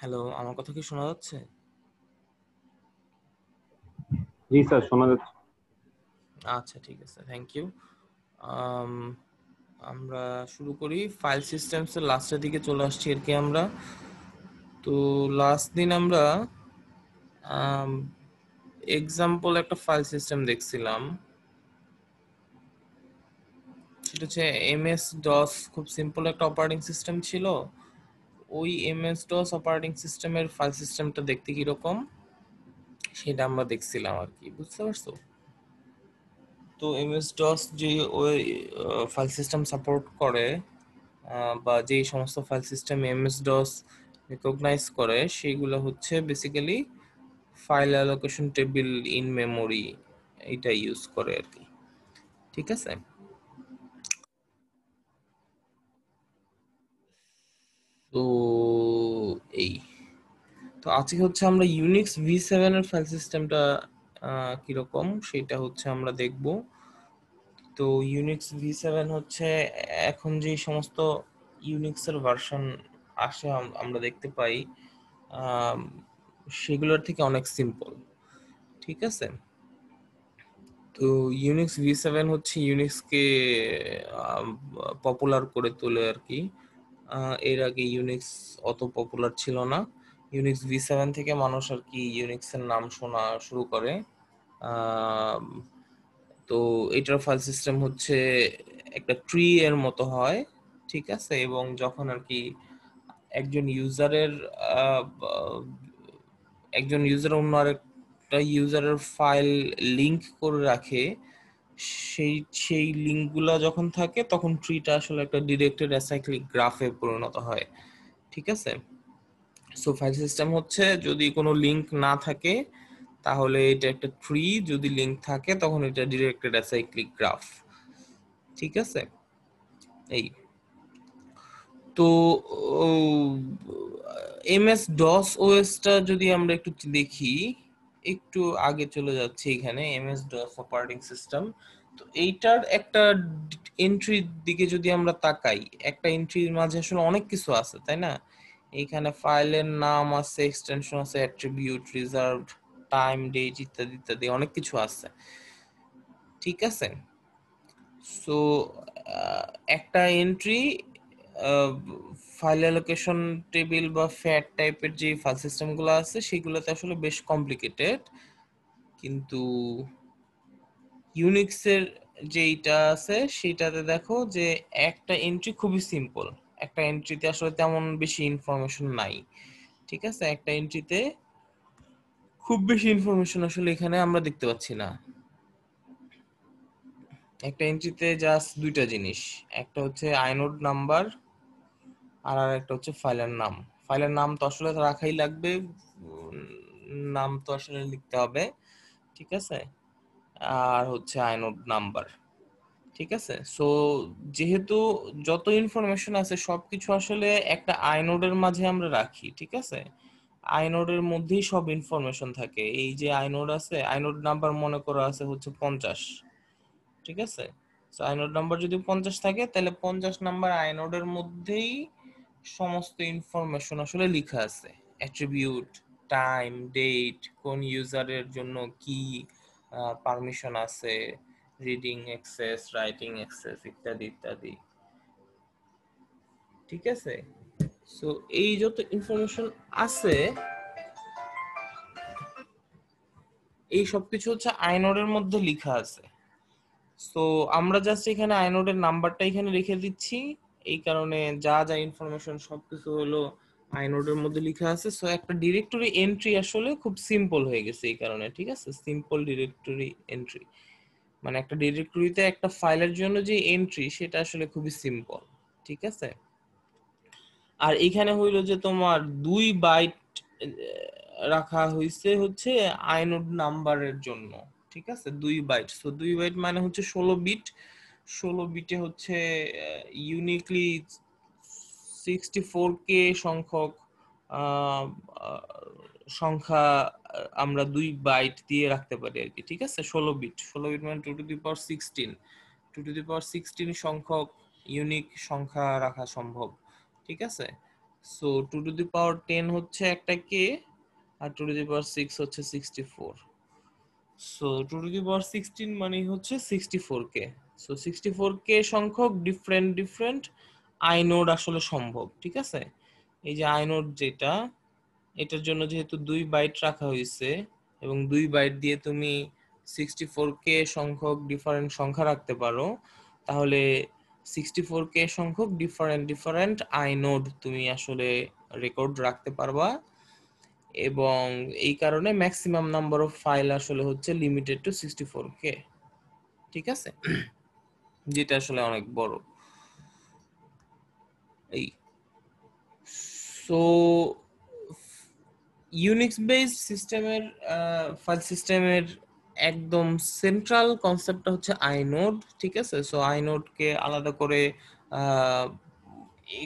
Hello, আমার কথা কি শোনা যাচ্ছে? জি স্যার, শোনা যাচ্ছে। আচ্ছা, ঠিক আছে, থ্যাংক ইউ। আমরা শুরু করি। ফাইল সিস্টেমস এর লাস্টের দিকে চলে আসছি আর কি আমরা। তো লাস্ট দিন আমরা এক্সাম্পল একটা ফাইল সিস্টেম দেখছিলাম, সেটা হচ্ছে এমএস ডস। খুব সিম্পল একটা অপারেটিং সিস্টেম ছিল। ওই এমএস ডস অপারেটিং সিস্টেমের ফাইল সিস্টেমটা দেখতে কিরকম সেটা আমরা দেখছিলাম আর কি, বুঝতে পারছো? তো এমএস ডস যে ওই ফাইল সিস্টেম সাপোর্ট করে, বা যেই সমস্ত file system MS DOS recognise করে, সেইগুলো হচ্ছে basically file allocation table in memory, এটা ইউজ করে আর কি। ঠিক আছে, তো এই তো আজকে হচ্ছে আমরা ইউনিক্স V7 এর ফাইল সিস্টেমটা কিরকম সেটা হচ্ছে আমরা দেখব। তো ইউনিক্স V7 হচ্ছে এখন যে সমস্ত ইউনিক্সের ভার্সন আসে আমরা দেখতে পাই, আম, সেগুলোর থেকে অনেক সিম্পল। ঠিক আছে, তো ইউনিক্স V7 হচ্ছে ইউনিক্সকে পপুলার করে তোলে আর কি। এর আগে ইউনিক্স অত পপুলার ছিল না। ইউনিক্স V7 থেকে মানুষ আর কি ইউনিক্সের নাম শোনা শুরু করে। আম, তো এটার ফাইল সিস্টেম হচ্ছে একটা ট্রি এর মতো হয়। ঠিক আছে, এবং যখন আর কি একজন ইউজারের একজন ইউজার অন্য আরেকটা ইউজারের ফাইল লিংক করে রাখে, সেই সেই লিংকগুলো যখন থাকে তখন ট্রিটা আসলে একটা ডিরেক্টেড অ্যাসাইক্লিক গ্রাফে পরিণত হয়। ঠিক আছে, সো ফাইল সিস্টেম হচ্ছে যদি কোনো লিংক না থাকে তাহলে এটা একটা ট্রি, যদি লিংক থাকে তখন এটা ডিরেক্টেড অ্যাসাইক্লিক গ্রাফ। ঠিক আছে, এই তো এমএস ডস ওএসটা যদি আমরা একটু দেখি, একটু আগে চলে যাচ্ছে এখানে এমএস ডস অপারেটিং সিস্টেম। তো এইটার একটা এন্ট্রির দিকে যদি আমরা তাকাই, একটা এন্ট্রির মাঝে আসলে অনেক কিছু আছে, তাই না? এইখানে ফাইলের নাম আছে, এক্সটেনশন আছে, অ্যাট্রিবিউট, রিজার্ভড, টাইম, ডেট ইত্যাদি ইত্যাদি অনেক কিছু আছে। ঠিক আছে, সো একটা এন্ট্রি ফাইল অ্যালোকেশন টেবিল বা ফ্যাট টাইপের যে ফাইল সিস্টেমগুলো আছে সেগুলোতে আসলে বেশ কমপ্লিকেটেড, কিন্তু ইউনিক্সের যেইটা আছে সেটাতে দেখো যে একটা এন্ট্রি খুবই সিম্পল। একটা এন্ট্রিতে আসলে তেমন বেশি ইনফরমেশন নাই। ঠিক আছে, একটা এন্ট্রিতে খুব বেশি ইনফরমেশন আসলে এখানে আমরা দেখতে পাচ্ছি না। একটা এন্ট্রিতে জাস্ট দুইটা জিনিস, একটা হচ্ছে আইনোড নাম্বার আর একটা হচ্ছে ফাইলের নাম। ফাইলের নাম তো আসলে রাখাই লাগবে, নাম তো আসলে লিখতে হবে। ঠিক আছে, আর হচ্ছে আইনোড নাম্বার। ঠিক আছে, সো যেহেতু যত ইনফরমেশন আছে সবকিছু আসলে একটা আইনোডের মাঝে আমরা রাখি। ঠিক আছে, আইনোডের মধ্যেই সব ইনফরমেশন থাকে। এই যে আইনোড আছে, আইনোড নাম্বার মনে করা আছে হচ্ছে 50। ঠিক আছে, সো আইনোড নাম্বার যদি 50 থাকে তাহলে 50 নাম্বার আইনোডের মধ্যেই সমস্ত ইনফরমেশন আসলে লেখা আছে। অ্যাট্রিবিউট, টাইম, ডেট, কোন ইউজারের জন্য কি পারমিশন আছে, রিডিং অ্যাক্সেস, রাইটিং অ্যাক্সেস ইত্যাদি ইত্যাদি। ঠিক আছে, সো এই যত ইনফরমেশন আছে এই সবকিছু হচ্ছে আইনোডের মধ্যে লেখা আছে। সো আমরা জাস্ট এখানে আইনোডের নাম্বারটা এখানে রেখে দিচ্ছি। এই কারণে যা যা ইনফরমেশন সবকিছু হলো আইনোডের মধ্যে লেখা আছে। সো একটা ডিরেক্টরি এন্ট্রি আসলে খুব সিম্পল হয়ে গেছে এই কারণে। ঠিক আছে, সিম্পল ডিরেক্টরি এন্ট্রি মানে একটা ডিরেক্টরিতে একটা ফাইলের জন্য যে এন্ট্রি সেটা আসলে খুবই সিম্পল। ঠিক আছে, আর এখানে হইলো যে তোমার 2 বাইট রাখা হয়েছে হচ্ছে আইনোড নাম্বারের জন্য। ঠিক আছে, 2 বাইট, সো 2 বাইট মানে হচ্ছে 16 বিট। 16 বিটে হচ্ছে ইউনিকলি 64K সংখ্যক আহ, আহ, সংখ্যা আমরা 2 বাইট দিয়ে রাখতে পারি আর কি। ঠিক আছে, 16 বিট, 16 বিট মানে 2 to the power 16, 2 to the পাওয়ার 16 সংখ্যক ইউনিক সংখ্যা রাখা সম্ভব। ঠিক আছে, সো 2 টু দি পাওয়ার 10 হচ্ছে একটা কে, আর 2 টু দি পাওয়ার 6 হচ্ছে 64। সো 2 টু দি পাওয়ার 16 মানে হচ্ছে 64 কে। সো 64 কে সংখ্যক ডিফারেন্ট আইনোড আসলে সম্ভব, ঠিক আছে। এই যে আইনোড যেটা, এটার জন্য যেহেতু 2 বাইট রাখা হয়েছে এবং 2 বাইট দিয়ে তুমি 64K সংখ্যক ডিফারেন্ট সংখ্যা রাখতে পারো, তাহলে 64K সংখ্যক ডিফারেন্ট আইনোড তুমি আসলে রেকর্ড রাখতে পারবা। এবং এই কারণে ম্যাক্সিমাম নাম্বার অফ ফাইল আসলে হচ্ছে লিমিটেড টু 64K, ঠিক আছে, যেটা আসলে অনেক বড়। এই সো ইউনিক্স বেসড সিস্টেমের ফাইল সিস্টেমের একদম সেন্ট্রাল কনসেপ্টটা হচ্ছে আইনোড, ঠিক আছে। সো আইনোডকে আলাদা করে আহ,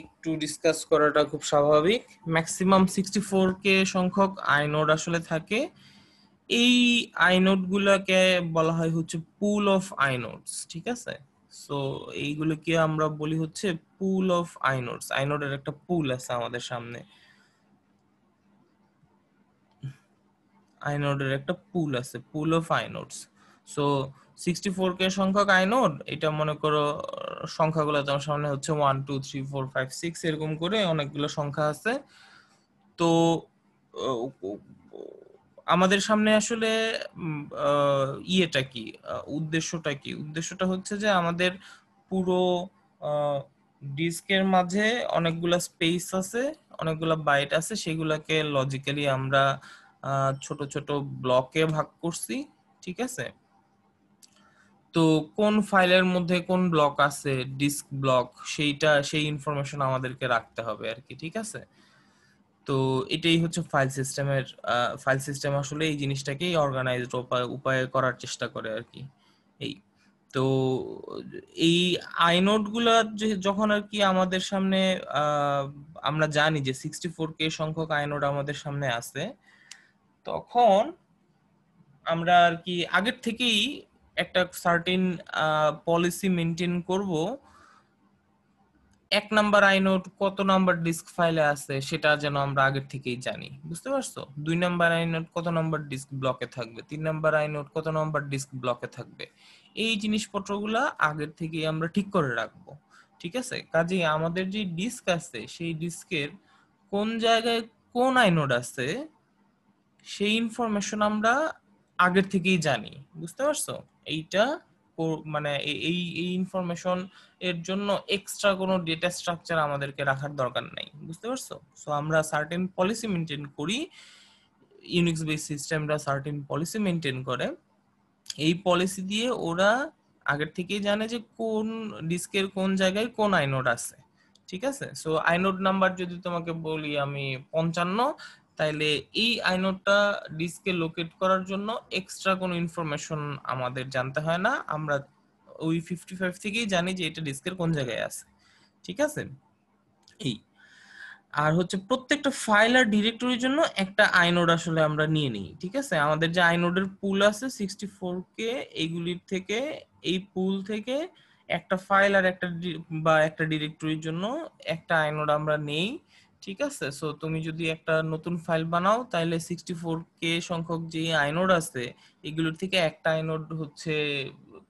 একটু ডিসকাস করাটা খুব স্বাভাবিক। ম্যাক্সিমাম 64K সংখ্যক আইনোড আসলে থাকে। এই আইনোড গুলাকে বলা হয় হচ্ছে পুল অফ আইনোডস, ঠিক আছে। সো এইগুলোকে আমরা বলি হচ্ছে পুল অফ আইনোডস। আইনোডের একটা পুল আছে আমাদের সামনে, আইনোডের একটা পুল আছে, পুল অফ আইনোডস। সো 64K সংখ্যক আইনোড, এটা মনে করো সংখ্যাগুলো তোমার সামনে হচ্ছে 1 2 3 4 5 6 এরকম করে অনেকগুলো সংখ্যা আছে। তো আহ, আমাদের সামনে আসলে ইয়েটা কি, উদ্দেশ্যটা কি? উদ্দেশ্যটা হচ্ছে যে আমাদের পুরো ডিস্কের মাঝে অনেকগুলা স্পেস আছে, অনেকগুলা বাইট আছে, সেগুলাকে লজিক্যালি আমরা ছোট ছোট ব্লকে ভাগ করছি, ঠিক আছে। তো কোন ফাইলের মধ্যে কোন ব্লক আছে, ডিস্ক ব্লক, সেই ইনফরমেশন আমাদেরকে রাখতে হবে আর কি, ঠিক আছে। তো এটাই হচ্ছে ফাইল সিস্টেম আসলে এই জিনিসটাকেই অর্গানাইজড উপায়ে করার চেষ্টা করে আর কি। এই তো এই আইনোড গুলা যখন আর কি আমাদের সামনে আহ, আমরা জানি যে 64K সংখ্যক আইনোড আমাদের সামনে আছে, তখন আমরা আর কি আগের থেকেই একটা সার্টেন পলিসি মেনটেন করব। 1 নাম্বার আইনোড কত নাম্বার ডিস্ক ফাইলে আছে সেটা যেন আমরা আগের থেকেই জানি, বুঝতে পারছো। 2 নাম্বার আইনোড কত নাম্বার ডিস্ক ব্লকে থাকবে, 3 নাম্বার আইনোড কত নাম্বার ডিস্ক ব্লকে থাকবে, এই জিনিসপত্রগুলা আগের থেকেই আমরা ঠিক করে রাখবো, ঠিক আছে। কাজেই আমাদের যে ডিস্ক আছে সেই ডিস্কের কোন জায়গায় কোন আইনোড আছে সেই ইনফরমেশন আমরা আগের থেকেই জানি, বুঝতে পারছো। এইটা মানে এই এই ইনফরমেশন এর জন্য এক্সট্রা কোনো ডেটা স্ট্রাকচার আমাদেরকে রাখার দরকার নাই, বুঝতে পারছো। সো আমরা সার্টেন পলিসি মেনটেন করি, ইউনিক্স বেস সিস্টেমটা সার্টেন পলিসি মেনটেন করে। এই পলিসি দিয়ে ওরা আগের থেকেই জানে যে কোন ডিস্কের কোন জায়গায় কোন আইনোড আছে, ঠিক আছে। সো আইনোড নাম্বার যদি তোমাকে বলি আমি 55, তাইলে এই আইনোডটা ডিস্কে লোকেট করার জন্য এক্সট্রা কোনো ইনফরমেশন আমাদের জানতে হয় না, আমরা ওই 55 থেকেই জানি যে এটা ডিস্কের কোন জায়গায় আছে, ঠিক আছে। এই আর হচ্ছে প্রত্যেকটা ফাইল আর ডিরেক্টরির জন্য একটা আইনোড আসলে আমরা নিয়ে নিই, ঠিক আছে। আমাদের যে আইনোডের পুল আছে 64K, এইগুলির থেকে, এই পুল থেকে একটা ফাইল আর একটা ডিরেক্টরির জন্য একটা আইনোড আমরা নেই, ঠিক আছে। সো তুমি যদি একটা নতুন ফাইল বানাও তাহলে 64K সংখ্যক যে আইনোড আছে এগুলোর থেকে একটা আইনোড হচ্ছে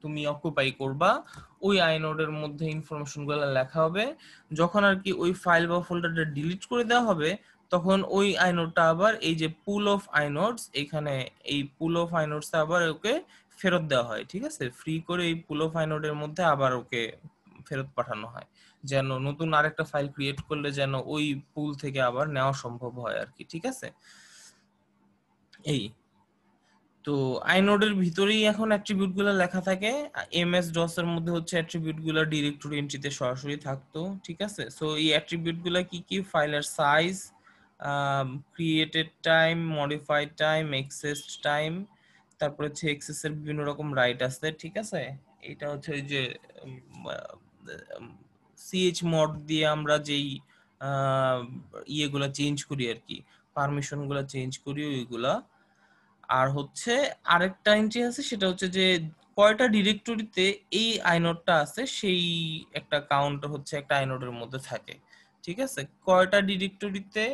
তুমি অকুপাই করবা, ওই আইনোডের মধ্যে ইনফরমেশন গুলো লেখা হবে। যখন আর কি ওই ফাইল বা ফোল্ডারটা ডিলিট করে দেওয়া হবে, তখন ওই আইনোডটা আবার এই যে পুল অফ আইনোডস, এখানে এই পুল অফ আইনোডস আবার ওকে ফেরত দেওয়া হয়, ঠিক আছে। ফ্রি করে এই পুল অফ আইনোডের মধ্যে আবার ওকে ফেরত পাঠানো হয়, যেন নতুন আরেকটা ফাইল ক্রিয়েট করলে যেন ওই পুল থেকে আবার নেওয়া সম্ভব হয় আর কি, ঠিক আছে। এই তো আইনোডের ভিতরেই এখন অ্যাট্রিবিউট গুলো লেখা থাকে। এমএস ডস এর মধ্যে হচ্ছে অ্যাট্রিবিউট গুলো ডিরেক্টরি এন্ট্রিতে সরাসরি থাকতো, ঠিক আছে। সো এই অ্যাট্রিবিউট গুলো কি কি? ফাইলের size, created time, modified time, accessed time, তারপর হচ্ছে এক্সেস এর বিভিন্ন রকম রাইট আছে, ঠিক আছে। এটা হচ্ছে ওই যে সিএচ মড দিয়ে আমরা যেই ইয়েগুলা চেঞ্জ করি আর কি, পারমিশন গুলা চেঞ্জ করি ওইগুলা। আর হচ্ছে আরেকটা এন্ট্রি আছে, সেটা হচ্ছে যে কয়টা ডিরেক্টরিতে এই আইনোডটা আছে সেই একটা কাউন্ট হচ্ছে একটা আইনোডের মধ্যে থাকে। ঠিক আছে, কয়টা ডিরেক্টরিতে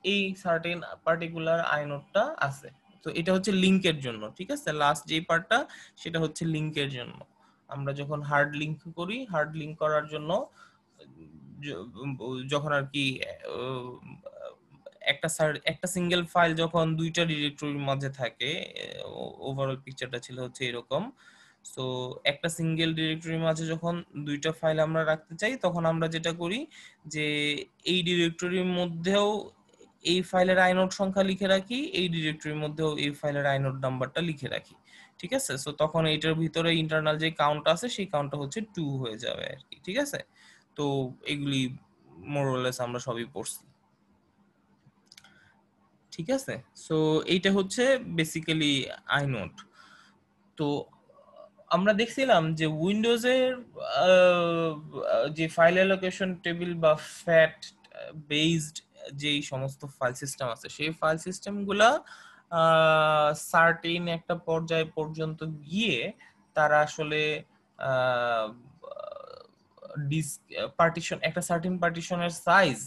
এই সার্টেন পার্টিকুলার আইনোডটা আছে। তো এটা হচ্ছে লিংকের জন্য, ঠিক আছে, লাস্ট যে পার্টটা সেটা হচ্ছে লিংকের জন্য। আমরা যখন হার্ড লিংক করি, হার্ড লিংক করার জন্য যখন আর কি একটা সিঙ্গেল ফাইল যখন দুইটা ডিরেক্টরির মধ্যে থাকে, ওভারঅল পিকচারটা ছিল হচ্ছে এরকম। সো একটা সিঙ্গেল ডিরেক্টরির মাঝে যখন দুইটা ফাইল আমরা রাখতে চাই, তখন আমরা যেটা করি যে এই ডিরেক্টরির মধ্যেও এই ফাইলের আইনোড সংখ্যা লিখে রাখি, এই ডিরেক্টরির মধ্যেও এই ফাইলের আইনোড নাম্বারটা লিখে রাখি, ঠিক আছে। সো তখন এইটার ভিতরে ইন্টারনাল যে কাউন্ট আছে সেই কাউন্টটা হচ্ছে 2 হয়ে যাবে আর কি, ঠিক আছে। তো এগুলি মোরলেস আমরা সবই পড়ছি, ঠিক আছে। সো এইটা হচ্ছে বেসিক্যালি আইনোড। তো আমরা দেখছিলাম যে উইন্ডোজের যে ফাইল অ্যালোকেশন টেবিল বা ফ্যাট বেসড যেই সমস্ত ফাইল সিস্টেম আছে, সেই ফাইল সিস্টেম গুলা সার্টেন একটা পর্যায় পর্যন্ত গিয়ে তারা আসলে ডিস্ক পার্টিশন, একটা সার্টেন পার্টিশনের সাইজ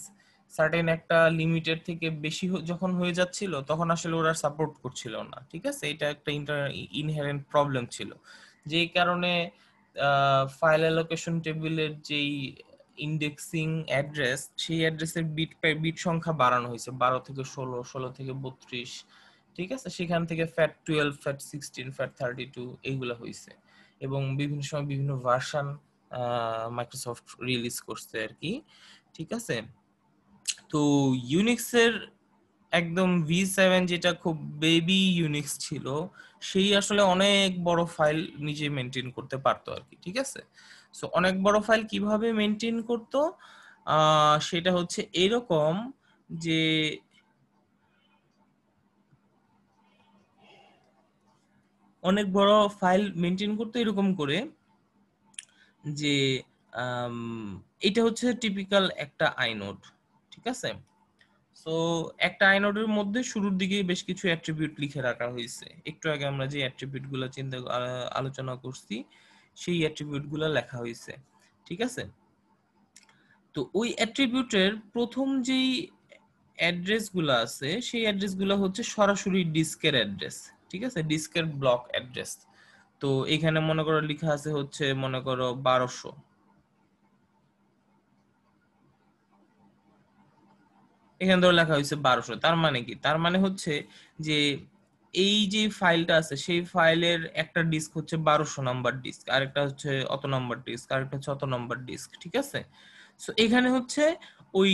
সার্টেন একটা লিমিটের থেকে বেশি যখন হয়ে যাচ্ছিল, তখন আসলে ওরা সাপোর্ট করছিল না, ঠিক আছে। এটা একটা ইনহেরেন্ট প্রবলেম ছিল, যেই কারণে ফাইল অ্যালোকেশন টেবিলের যেই ইন্ডেক্সিং অ্যাড্রেস, সেই অ্যাড্রেসের বিট সংখ্যা বাড়ানো হয়েছে 12 থেকে 16, 16 থেকে 32, ঠিক আছে। সেখান থেকে ফ্যাট 12, ফ্যাট 16, ফ্যাট 32 এইগুলা হয়েছে, এবং বিভিন্ন সময় বিভিন্ন ভার্সন মাইক্রোসফট রিলিজ করছে আর কি, ঠিক আছে। তো ইউনিক্সের একদম V7 যেটা খুব বেবি ইউনিক্স ছিল, সেই আসলে অনেক বড় ফাইল নিজে মেনটেন করতে পারতো আর কি, ঠিক আছে। সো অনেক বড় ফাইল কিভাবে মেনটেন করতো, সেটা হচ্ছে এরকম যে অনেক বড় ফাইল মেনটেন করতো এরকম করে যে এটা হচ্ছে টিপিক্যাল একটা আইনোড, ঠিক আছে। সো একটা আইনোডের মধ্যে শুরুর দিকে বেশ কিছু অ্যাট্রিবিউট লিখে রাখা হয়েছে। একটু আগে আমরা যে অ্যাট্রিবিউট গুলো আলোচনা করছি, সেই অ্যাট্রিবিউট গুলো লেখা হয়েছে, ঠিক আছে। তো ওই অ্যাট্রিবিউটের প্রথম যেই অ্যাড্রেস গুলো আছে, সেই অ্যাড্রেস গুলো হচ্ছে সরাসরি ডিস্কের অ্যাড্রেস, ঠিক আছে, ডিস্কের ব্লক অ্যাড্রেস। তো এখানে মনে করো লেখা আছে হচ্ছে মনে করো 1200, এখানে ধরে লেখা হয়েছে 1200। তার মানে কি? তার মানে হচ্ছে যে এই যে ফাইলটা আছে, সেই ফাইলের একটা ডিস্ক হচ্ছে 1200 নাম্বার ডিস্ক, আরেকটা হচ্ছে অত নাম্বার ডিস্ক, আরেকটা হচ্ছে অত নাম্বার ডিস্ক, ঠিক আছে। সো এখানে হচ্ছে ওই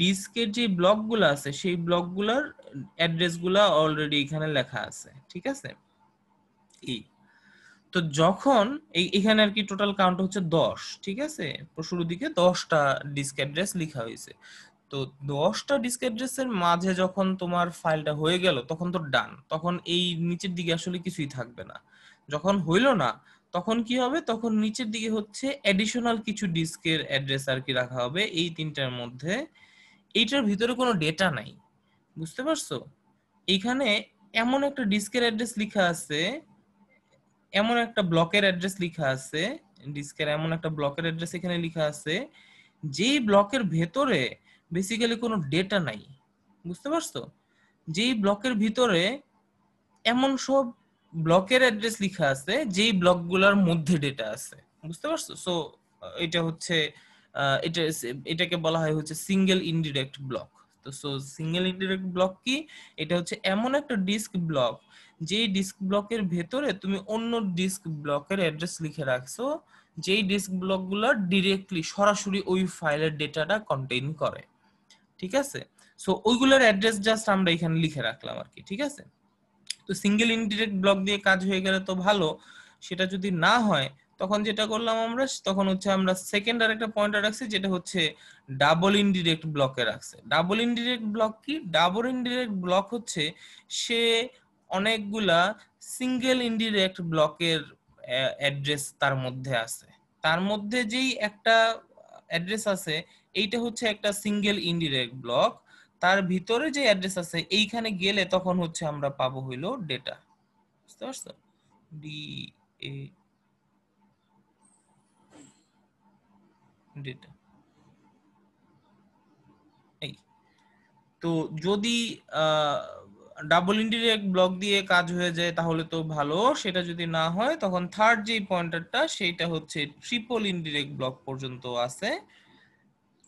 ডিস্কের যে ব্লকগুলো আছে, সেই ব্লকগুলোর অ্যাড্রেসগুলো অলরেডি এখানে লেখা আছে, ঠিক আছে। এই তো যখন এখানে আর কি টোটাল কাউন্ট হচ্ছে 10, ঠিক আছে। শুরুর দিকে 10টা ডিস্ক অ্যাড্রেস লেখা হয়েছে। তো 10টা ডিস্ক অ্যাড্রেসের মাঝে যখন তোমার ফাইলটা হয়ে গেল, তখন তো ডান, তখন এই নিচের দিকে আসলে কিছুই থাকবে না। যখন হইলো না, তখন কি হবে, তখন নিচের দিকে হচ্ছে এডিশনাল কিছু ডিস্কের অ্যাড্রেস আর কি রাখা হবে এই তিনটার মধ্যে। এইটার ভিতরে কোনো ডেটা নাই, বুঝতে পারছো। এইখানে এমন একটা ডিস্কের অ্যাড্রেস লেখা আছে, এমন একটা ব্লকের অ্যাড্রেস লেখা আছে, ডিস্কের এমন একটা ব্লকের অ্যাড্রেস এখানে লেখা আছে, যেই ব্লকের ভেতরে বেসিক্যালি কোনো ডেটা নাই, বুঝতে পারছো। যেই ব্লকের ভিতরে এমন সব ব্লকের অ্যাড্রেস লেখা আছে যেই ব্লকগুলোর মধ্যে ডেটা আছে, বুঝতে পারছো। সো এটা হচ্ছে এটা এটাকে বলা হয় হচ্ছে সিঙ্গেল ইনডিরেক্ট ব্লক। তো সো সিঙ্গেল ইনডিরেক্ট ব্লক কি? এটা হচ্ছে এমন একটা ডিস্ক ব্লক, যেই ডিস্ক ব্লকের ভেতরে তুমি অন্য ডিস্ক ব্লকের অ্যাড্রেস লিখে রাখছো, যেই ডিস্ক ব্লকগুলো ডিরেক্টলি সরাসরি ওই ফাইলের ডেটাটা কন্টেইন করে, ঠিক আছে। সো ওইগুলোর অ্যাড্রেস জাস্ট আমরা এখানে লিখে রাখলাম আর কি, ঠিক আছে। তো সিঙ্গেল ইনডিরেক্ট ব্লক দিয়ে কাজ হয়ে গেলে তো ভালো। সেটা যদি না হয়, তখন যেটা করলাম আমরা, তখন হচ্ছে আমরা সেকেন্ড আর একটা পয়েন্টার রাখছি, যেটা হচ্ছে ডাবল ইনডিরেক্ট ব্লকে রাখছে। ডাবল ইনডিরেক্ট ব্লক কি? ডাবল ইনডিরেক্ট ব্লক হচ্ছে সে অনেকগুলা সিঙ্গেল ইনডিরেক্ট ব্লকের অ্যাড্রেস তার মধ্যে আছে, তার মধ্যে যেই একটা অ্যাড্রেস আছে, এইটা হচ্ছে একটা সিঙ্গেল ইনডিরেক্ট ব্লক। তার ভিতরে যে অ্যাড্রেস আছে এইখানে গেলে তখন হচ্ছে আমরা পাবো হইলো ডেটা, বুঝতে পারছো। D A data. তো যদি ডাবল ইনডিরেক্ট ব্লক দিয়ে কাজ হয়ে যায় তাহলে তো ভালো, সেটা যদি না হয় তখন থার্ড যে পয়েন্টারটা সেটা হচ্ছে ট্রিপল ইনডিরেক্ট ব্লক পর্যন্ত আছে।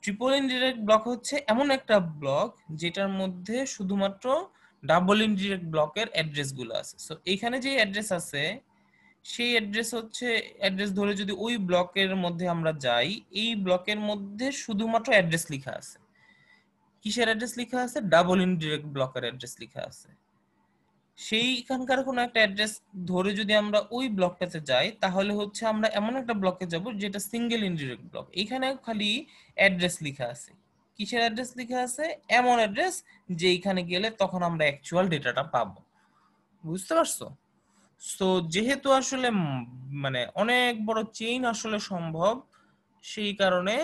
ট্রিপল ইনডিরেক্ট ব্লক হচ্ছে এমন একটা ব্লক যেটার মধ্যে শুধুমাত্র ডাবল ইনডিরেক্ট ব্লকের অ্যাড্রেস গুলো আছে। সো এইখানে যে অ্যাড্রেস আছে সেই অ্যাড্রেস হচ্ছে অ্যাড্রেস ধরে যদি ওই ব্লকের মধ্যে আমরা যাই, এই ব্লকের মধ্যে শুধুমাত্র অ্যাড্রেস লেখা আছে। কিসের অ্যাড্রেস লেখা আছে? ডাবল ইনডিরেক্ট ব্লকের অ্যাড্রেস লেখা আছে। সেইখানকার কোনো একটা অ্যাড্রেস ধরে যদি আমরা ওই ব্লকটাতে যাই তাহলে হচ্ছে আমরা এমন একটা ব্লকে যাব যেটা সিঙ্গেল ইনডিরেক্ট ব্লক। এখানে খালি অ্যাড্রেস লেখা আছে। কিসের অ্যাড্রেস লেখা আছে? এমন অ্যাড্রেস যে এইখানে গেলে তখন আমরা অ্যাকচুয়াল ডেটাটা পাবো। বুঝতে পারছো? সো যেহেতু আসলে মানে অনেক বড় চেইন আসলে সম্ভব, সেই কারণে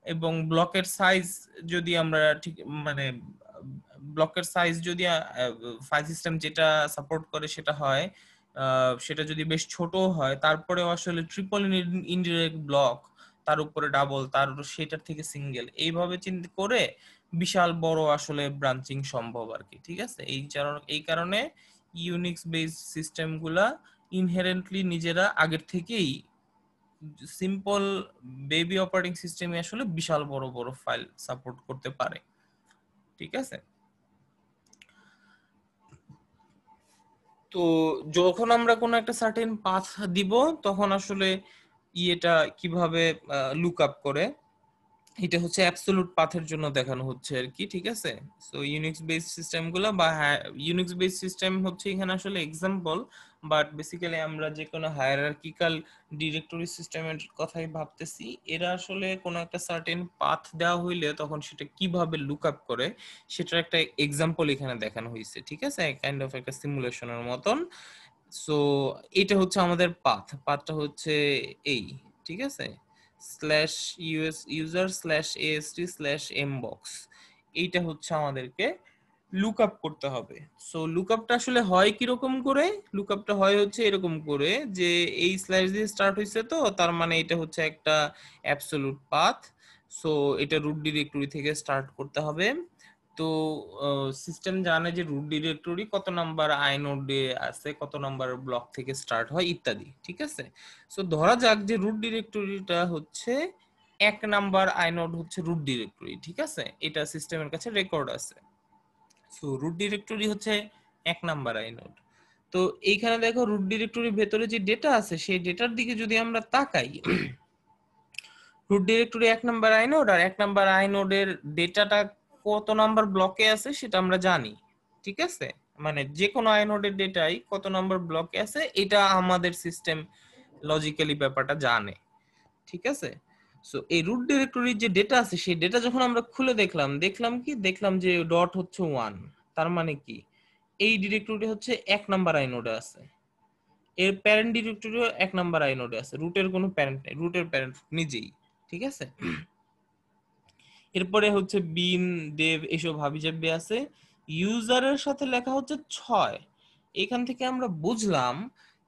এবং ব্লকের সাইজ যদি আমরা ঠিক মানে ব্লকের সাইজ যদি ফাইল সিস্টেম যেটা সাপোর্ট করে সেটা হয়, সেটা যদি বেশ ছোট হয়, তারপরেও আসলে ট্রিপল ইনডিরেক্ট ব্লক, তার উপরে ডাবল, তার সেটার থেকে সিঙ্গেল, এইভাবে চিন্তা করে বিশাল বড় আসলে ব্রাঞ্চিং সম্ভব আর কি। ঠিক আছে, এই কারণে ইউনিক্স বেস সিস্টেম গুলা ইনহেরেন্টলি নিজেরা আগের থেকেই সিম্পল বেবি অপারেটিং সিস্টেমে আসলে বিশাল বড় বড় ফাইল সাপোর্ট করতে পারে। ঠিক আছে, তো যখন আমরা কোনো একটা সার্টেন পাথ দিব তখন আসলে এটা কিভাবে লুক আপ করে, এটা হচ্ছে অ্যাবসলিউট পাথের জন্য দেখানো হচ্ছে আর কি। ঠিক আছে, সো ইউনিক্স বেসড সিস্টেম গুলো বা ইউনিক্স বেসড সিস্টেম হচ্ছে এখানে আসলে এক্সাম্পল, বাট বেসিক্যালি আমরা যে কোনো হায়ারার্কিক্যাল ডিরেক্টরি সিস্টেমের কথাই ভাবতেছি। এরা আসলে কোনো একটা সার্টেন পাথ দেওয়া হইলে তখন সেটা কিভাবে লুক আপ করে সেটার একটা এক্সাম্পল এখানে দেখানো হয়েছে। ঠিক আছে, কাইন্ড অফ একটা সিমুলেশনের মতন। সো এটা হচ্ছে আমাদের পাথটা হচ্ছে এই, ঠিক আছে, slash US user slash AST slash mbox, এইটা হচ্ছে আমাদেরকে লুক আপ করতে হবে। সো লুক আপটা আসলে হয় কিরকম করে? লুক আপটা হয় হচ্ছে এরকম করে যে এই স্ল্যাশ দিয়ে স্টার্ট হয়েছে, তো তার মানে এটা হচ্ছে একটা অ্যাবসলিউট পাথ। সো এটা রুট ডিরেক্টরি থেকে স্টার্ট করতে হবে। তো সিস্টেম জানে যে রুট ডিরেক্টরি কত নাম্বার আইনোডে আছে, কত নাম্বার ব্লক থেকে স্টার্ট হয় ইত্যাদি। ঠিক আছে, সো ধরা যাক যে রুট ডিরেক্টরিটা হচ্ছে 1 নাম্বার আইনোড হচ্ছে রুট ডিরেক্টরি। ঠিক আছে, এটা সিস্টেমের কাছে রেকর্ড আছে। সো রুট ডিরেক্টরি হচ্ছে 1 নাম্বার আইনোড। তো এইখানে দেখো রুট ডিরেক্টরির ভেতরে যে ডেটা আছে সেই ডেটার দিকে যদি আমরা তাকাই, রুট ডিরেক্টরি 1 নাম্বার আইনোড, আর 1 নাম্বার আইনোডের ডেটাটা কত নাম্বার ব্লকে আছে সেটা আমরা জানি। ঠিক আছে, মানে যে কোনো আইনোডের ডেটাই কত নাম্বার ব্লকে আছে এটা আমাদের সিস্টেম লজিক্যালি ব্যাপারটা জানে। ঠিক আছে, সো এই রুট ডিরেক্টরির যে ডেটা আছে সেই ডেটা যখন আমরা খুলে দেখলাম যে ডট হচ্ছে 1, তার মানে কি এই ডিরেক্টরি হচ্ছে 1 নাম্বার আইনোডে আছে, এর প্যারেন্ট ডিরেক্টরিও 1 নাম্বার আইনোডে আছে, রুটের কোনো প্যারেন্ট নেই, রুটের প্যারেন্ট নিজেই। ঠিক আছে, এরপরে হচ্ছে বিন ডেভ এসব হাবিজাবি আছে, ইউজারের সাথে লেখা হচ্ছে 6। এখান থেকে আমরা বুঝলাম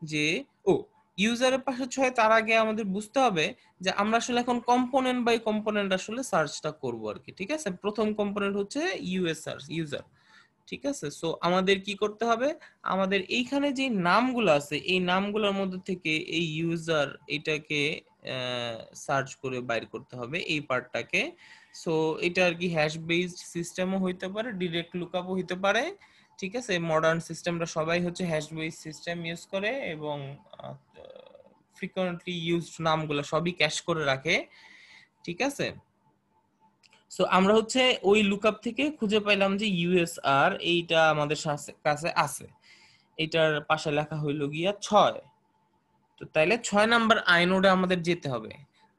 যে ও ইউজারের পাশে 6, তার আগে আমাদের বুঝতে হবে যে আমরা আসলে এখন কম্পোনেন্ট বাই কম্পোনেন্ট আসলে সার্চটা করব আর কি। ঠিক আছে, প্রথম কম্পোনেন্ট হচ্ছে ইউএসআর ইউজার। ঠিক আছে, সো আমাদের কি করতে হবে? আমাদের এইখানে যে নামগুলো আছে এই নামগুলোর মধ্যে থেকে এই ইউজার এটাকে সার্চ করে বাইর করতে হবে এই পার্টটাকে। সো এটা আর কি হ্যাশ বেসড সিস্টেমও হইতে পারে, ডিরেক্ট লুকআপও হইতে পারে। ঠিক আছে, মডার্ন সিস্টেমরা সবাই হচ্ছে হ্যাশ বেসড সিস্টেম ইউজ করে এবং ফ্রিকোয়েন্টলি ইউজড নামগুলো সবই ক্যাশ করে রাখে। ঠিক আছে, সো আমরা হচ্ছে ওই লুকআপ থেকে খুঁজে পাইলাম যে ইউএসআর এইটা আমাদের কাছে আছে, এটার পাশে লেখা হইলো গিয়া 6। তো তাইলে 6 নাম্বার আইনোডে আমাদের যেতে হবে।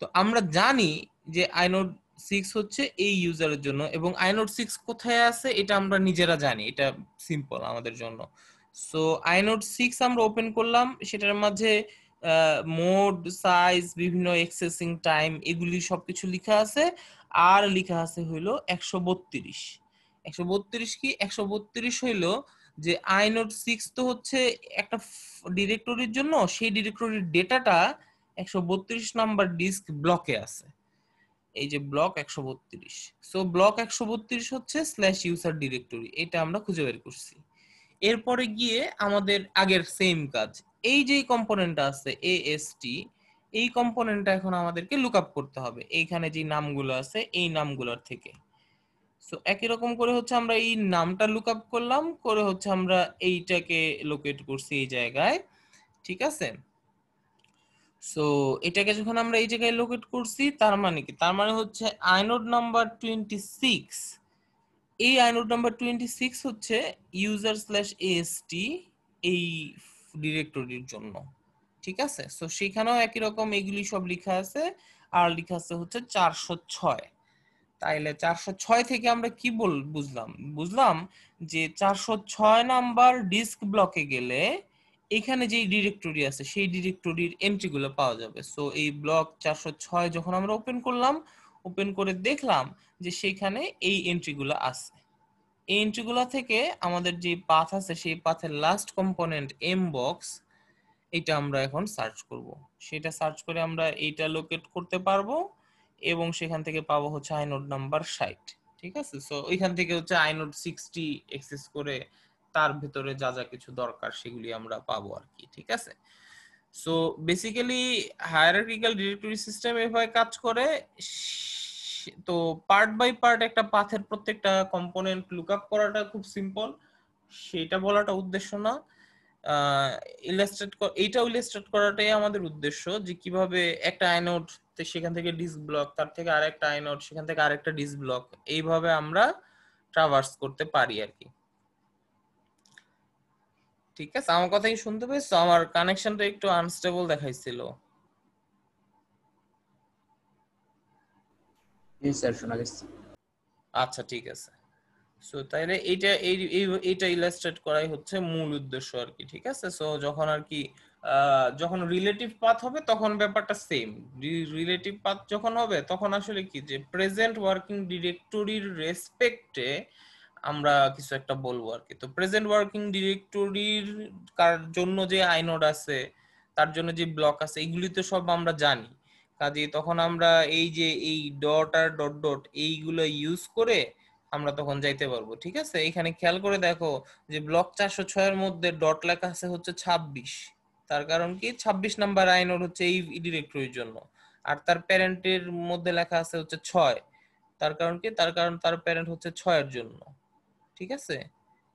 তো আমরা জানি যে আইনোড 6 হচ্ছে এই ইউজারের জন্য, এবং আইনোড 6 কোথায় আছে এটা আমরা নিজেরা জানি, এটা সিম্পল আমাদের জন্য। সো আইনোড 6 আমরা ওপেন করলাম, সেটার মাঝে মোড, সাইজ, বিভিন্ন এক্সেসিং টাইম এগুলি সবকিছু লেখা আছে। আর লেখা আছে হইলো 132। 132 কি? 132 হইলো যে আইনোড 6 তো হচ্ছে একটা ডিরেক্টরির জন্য, সেই ডিরেক্টরির ডেটাটা 132 নাম্বার ডিস্ক ব্লকে আছে। এই যে ব্লক 132। সো ব্লক 132 হচ্ছে স্ল্যাশ ইউজার ডিরেক্টরি, এটা আমরা খুঁজে বের করছি। এরপরে গিয়ে আমাদের আগের সেম কাজ, এই যে কম্পোনেন্টটা আছে এএসটি, এই কম্পোনেন্টটা এখন আমাদেরকে লুক আপ করতে হবে এইখানে যে নামগুলো আছে এই নামগুলোর থেকে। সো একই রকম করে হচ্ছে আমরা এই নামটা লুক আপ করলাম, করে হচ্ছে আমরা এইটাকে লোকেট করছি এই জায়গায়, ঠিক আছে। সো এটাকে যখন আমরা এই জায়গায় লোকেট করছি, তার মানে কি, তার মানে হচ্ছে আইনোড নাম্বার 26, এই আইনোড নাম্বার 26 হচ্ছে ইউজার স্ল্যাশ এএসটি এই ডিরেক্টরির জন্য, ঠিক আছে। সো সেখানেও একই রকম এগুলি সব লেখা আছে, আর লেখা আছে হচ্ছে 406। তাইলে 406 থেকে আমরা কি বুঝলাম, বুঝলাম যে 406 নাম্বার ডিস্ক ব্লকে গেলে এখানে যে ডিরেক্টরি আছে সেই ডিরেক্টরির এন্ট্রিগুলো পাওয়া যাবে। সো এই ব্লক 406 যখন আমরা ওপেন করলাম, ওপেন করে দেখলাম যে সেইখানে এই এন্ট্রিগুলো আছে। এই এন্ট্রিগুলো থেকে আমাদের যে পাথ আছে সেই পাথের লাস্ট কম্পোনেন্ট এম বক্স, এটা আমরা এখন সার্চ করব। সেটা সার্চ করে আমরা এইটা লোকেট করতে পারবো এবং সেখান থেকে পাবো হচ্ছে আইনোড নাম্বার 60, ঠিক আছে। সো ওইখান থেকে হচ্ছে আইনোড 60 অ্যাক্সেস করে তার ভিতরে যা যা কিছু দরকার সেগুলি আমরা পাবো আর কি, ঠিক আছে। So basically hierarchical directory system এভাবে কাজ করে। তো পার্ট বাই পার্ট একটা পাথের প্রত্যেকটা কম্পোনেন্ট লুকআপ করাটা খুব সিম্পল, সেটা বলাটা উদ্দেশ্য না। এইটাও ইলাস্ট্রেট করাটাই আমাদের উদ্দেশ্য, যে কিভাবে একটা আইনোড সেখান থেকে ডিস্ক ব্লক, তার থেকে আরেকটা আইনোড, সেখান থেকে আরেকটা ডিস্ক ব্লক, এইভাবে আমরা ট্রাভার্স করতে পারি আর কি, ঠিক আছে। আমার কথা কি শুনতে পেয়েছো? আমার কানেকশনটা একটু আনস্টেবল দেখাইছিল। জি স্যার, শোনা যাচ্ছে। আচ্ছা ঠিক আছে। সো তাইলে এইটা ইলাস্ট্রেট করাই হচ্ছে মূল উদ্দেশ্য আর কি, ঠিক আছে। সো যখন আর কি যখন রিলেটিভ পাথ হবে তখন ব্যাপারটা সেম। রিলেটিভ পাথ যখন হবে তখন আসলে কি, যে প্রেজেন্ট ওয়ার্কিং ডিরেক্টরির রেসপেক্টে আমরা কিছু একটা বলবো আর কি। তো প্রেজেন্ট ওয়ার্কিং ডিরেক্টরির জন্য যে আইনোড আছে, তার জন্য যে ব্লক আছে, এগুলি তো সব আমরা জানি। কাজে তখন আমরা এই যে এই ডট আর ডট ডট এইগুলো ইউজ করে আমরা তখন যাইতে পারবো, ঠিক আছে। এখানে খেয়াল করে দেখো যে ব্লক 406 এর মধ্যে ডট লেখা আছে হচ্ছে 26, তার কারণ কি 26 নাম্বার আইনোড হচ্ছে এই ডিরেক্টরির জন্য। আর তার প্যারেন্টের মধ্যে লেখা আছে হচ্ছে 6, তার কারণ কি, তার কারণ তার প্যারেন্ট হচ্ছে 6 এর জন্য, ঠিক আছে।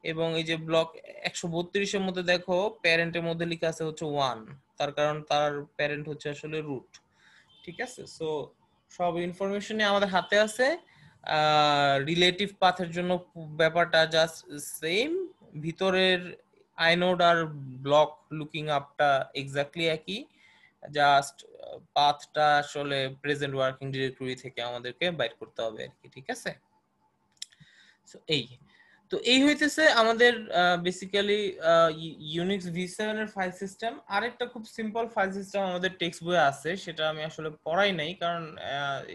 এবং এই যে ব্লক 132 এর মধ্যে দেখো প্যারেন্টের মধ্যে লেখা আছে হচ্ছে 1, তার কারণ তার প্যারেন্ট হচ্ছে আসলে রুট, ঠিক আছে। সো সব ইনফরমেশনই আমাদের হাতে আছে। রিলেটিভ পাথের জন্য ব্যাপারটা জাস্ট সেম, ভিতরের আইনোড আর ব্লক লুকিং আপটা এক্স্যাক্টলি একই, জাস্ট পাথটা আসলে প্রেজেন্ট ওয়ার্কিং ডিরেক্টরি থেকে আমাদেরকে বাইর করতে হবে আর কি, ঠিক আছে। So, এই হইতেছে আমাদের বেসিক্যালি ইউনিক্স ভি7 এর ফাইল সিস্টেম। আরেকটা খুব সিম্পল ফাইল সিস্টেম আমাদের টেক্সট বইয়ে আছে, সেটা আমি আসলে পড়াই নাই কারণ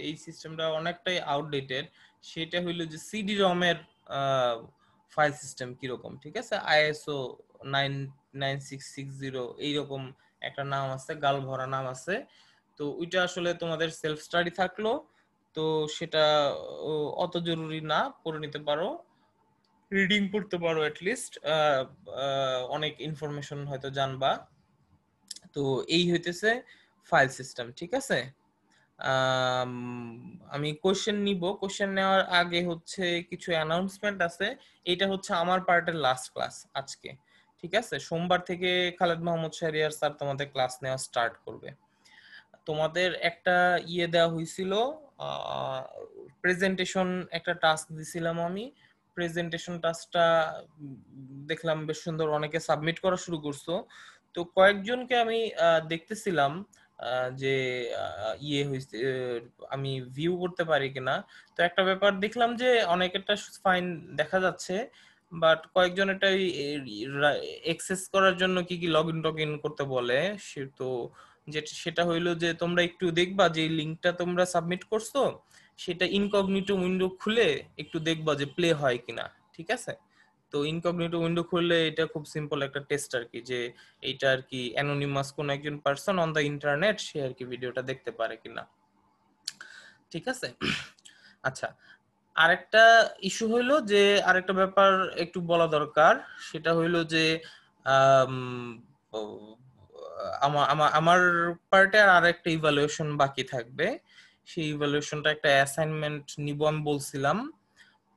এই সিস্টেমটা অনেকটাই আউটডেটেড। সেটা হইলো যে সিডি রম এর ফাইল সিস্টেম কিরকম, ঠিক আছে। আইএসও 99660 এইরকম একটা নাম আছে, গাল ভরা নাম আছে। তো ওইটা আসলে তোমাদের সেলফ স্টাডি থাকলো, তো সেটা অত জরুরি না, পড়ে নিতে পারো, রিডিং পড়তে পারো অ্যাটলিস্ট, অনেক ইনফরমেশন হয়তো জানবা। তো এই হইতেছে ফাইল সিস্টেম, ঠিক আছে। আম, আমি কোশ্চেন নিব, কোশ্চেন নেওয়ার আগে হচ্ছে কিছু অ্যানাউন্সমেন্ট আছে। এটা হচ্ছে আমার পার্টের লাস্ট ক্লাস আজকে, ঠিক আছে। সোমবার থেকে খালেদ মাহমুদ শাহরিয়ার স্যার তোমাদের ক্লাস নেওয়া স্টার্ট করবে। তোমাদের একটা দেওয়া হয়েছিল, প্রেজেন্টেশন একটা টাস্ক দিছিলাম আমি। প্রেজেন্টেশন টাস্কটা দেখলাম বেশ সুন্দর, অনেকে সাবমিট করা শুরু করছো। তো কয়েকজনকে আমি দেখতেছিলাম যে হয়েছে, আমি ভিউ করতে পারি কিনা। তো একটা ব্যাপার দেখলাম যে অনেকেরটা ফাইন দেখা যাচ্ছে, বাট কয়েকজন এটা এক্সেস করার জন্য কি কি লগ ইন করতে বলে। সে তো সেটা হইলো যে তোমরা একটু দেখবা যে লিংকটা তোমরা সাবমিট করছো সেটা ইনকগনিটো উইন্ডো খুলে একটু দেখবা যে প্লে হয় কিনা, ঠিক আছে। তো ইনকগনিটো উইন্ডো খুললে এটা খুব সিম্পল একটা টেস্ট আর কি, যে এইটা আর কি অ্যানোনিমাস কোন একজন পারসন অন দা ইন্টারনেট সে আর কি ভিডিওটা দেখতে পারে কিনা। ঠিক আছে। আচ্ছা, আরেকটা ইস্যু হইলো যে আরেকটা ব্যাপার একটু বলা দরকার, সেটা হইলো যে আম, ও, আমার আমার আমার পার্টে আর একটা ইভালুয়েশন বাকি থাকবে। সেই ইভালুয়েশনটা একটা অ্যাসাইনমেন্ট নিব আমি বলছিলাম।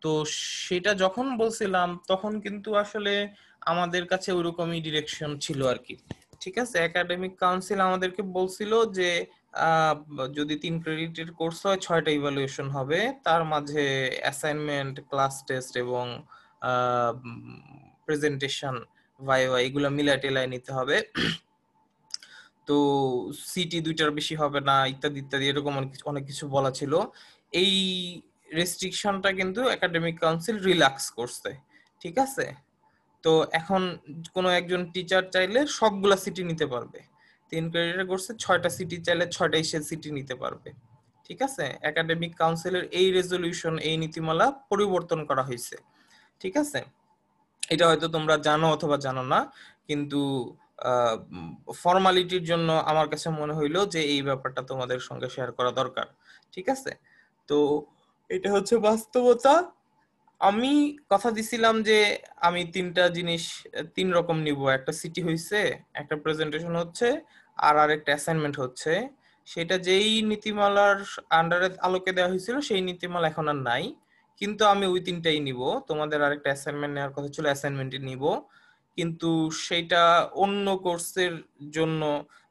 তো সেটা যখন বলছিলাম তখন কিন্তু আসলে আমাদের কাছে ওইরকমই ডিরেকশন ছিল আর কি। ঠিক আছে, একাডেমিক কাউন্সিল আমাদেরকে বলছিল যে আহ, যদি 3 ক্রেডিটের কোর্স হয় 6টা ইভালুয়েশন হবে, তার মাঝে অ্যাসাইনমেন্ট, ক্লাস টেস্ট এবং প্রেজেন্টেশন, ভাইভা এগুলো মিলাই টেলাই নিতে হবে। তো সিটি 2টার বেশি হবে না, ইত্যাদি ইত্যাদি, এরকম অনেক কিছু অনেক কিছু বলা ছিল। এই রেস্ট্রিকশনটা কিন্তু একাডেমিক কাউন্সিল রিল্যাক্স করছে। ঠিক আছে, তো এখন কোনো একজন টিচার চাইলে সবগুলা সিটি নিতে পারবে। 3 ক্রেডিটের কোর্সে 6টা সিটি চাইলে 6টাই সে সিটি নিতে পারবে। ঠিক আছে, একাডেমিক কাউন্সিলের এই রেজলিউশন, এই নীতিমালা পরিবর্তন করা হয়েছে। ঠিক আছে, এটা হয়তো তোমরা জানো অথবা জানো না, কিন্তু ফর্মালিটির জন্য আমার কাছে মনে হইলো যে এই ব্যাপারটা তোমাদের সঙ্গে শেয়ার করা দরকার। ঠিক আছে, তো এটা হচ্ছে বাস্তবতা। আমি কথা দিছিলাম যে আমি 3টা জিনিস 3 রকম নিব, একটা সিটি হইছে, একটা প্রেজেন্টেশন হচ্ছে, আর আরেকটা অ্যাসাইনমেন্ট হচ্ছে। সেটা যেই নীতিমালার আন্ডারে আলোকে দেওয়া হয়েছিল সেই নীতিমালা এখন আর নাই, কিন্তু আমি ওই 3টাই নিব। তোমাদের আরেকটা অ্যাসাইনমেন্ট নেওয়ার কথা ছিল, অ্যাসাইনমেন্টই নিব, কিন্তু সেইটা অন্য কোর্সের জন্য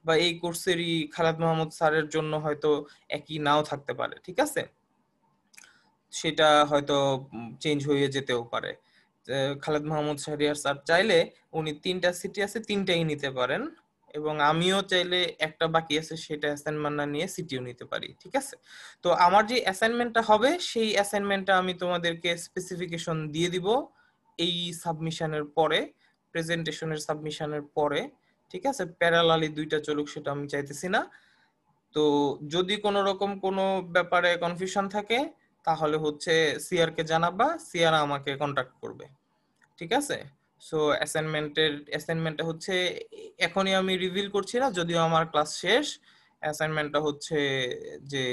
বা এই কোর্সেরই খালেদ মাহমুদ স্যারের জন্য হয়তো একই নাও থাকতে পারে। ঠিক আছে, সেটা হয়তো চেঞ্জ হয়ে যেতেও পারে। খালেদ মাহমুদ শাহরিয়ার স্যার চাইলে উনি 3টা সিটি আছে 3টাই নিতে পারেন, এবং আমিও চাইলে একটা বাকি আছে সেটা অ্যাসাইনমেন্ট না নিয়ে সিটিও নিতে পারি। ঠিক আছে, তো আমার যে অ্যাসাইনমেন্টটা হবে সেই অ্যাসাইনমেন্টটা আমি তোমাদেরকে স্পেসিফিকেশন দিয়ে দিব এই সাবমিশনের পরে, প্রেজেন্টেশনের সাবমিশনের পরে। ঠিক আছে, প্যারালালি 2টা চলুক সেটা আমি চাইতেছি না। তো যদি কোনো রকম কোনো ব্যাপারে কনফিউশন থাকে তাহলে হচ্ছে সিআর কে জানাবা, সিআর আমাকে কন্টাক্ট করবে। ঠিক আছে, সো অ্যাসাইনমেন্টটা হচ্ছে এখনই আমি রিভিল করছি না, যদিও আমার ক্লাস শেষ। অ্যাসাইনমেন্টটা হচ্ছে যে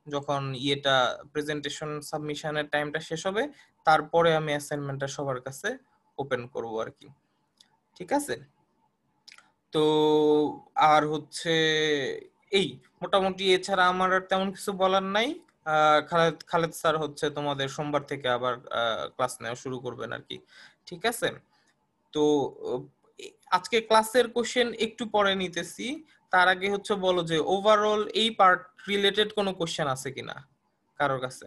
যখন ইয়েটা প্রেজেন্টেশন সাবমিশনের টাইমটা শেষ হবে তারপরে আমি অ্যাসাইনমেন্টটা সবার কাছে ওপেন করব আর কি। ঠিক আছে, তো আর হচ্ছে এই মোটামুটি, এছাড়া আমার আর তেমন কিছু বলার নাই। খালেদ খালেদ স্যার হচ্ছে তোমাদের সোমবার থেকে আবার ক্লাস নেওয়া শুরু করবেন আর কি। ঠিক আছে, তো আহ, আজকে ক্লাসের কোশ্চেন একটু পরে নিতেছি, তার আগে হচ্ছে বলো যে ওভারঅল এই পার্ট রিলেটেড কোনো কোশ্চেন আছে কিনা কারোর কাছে।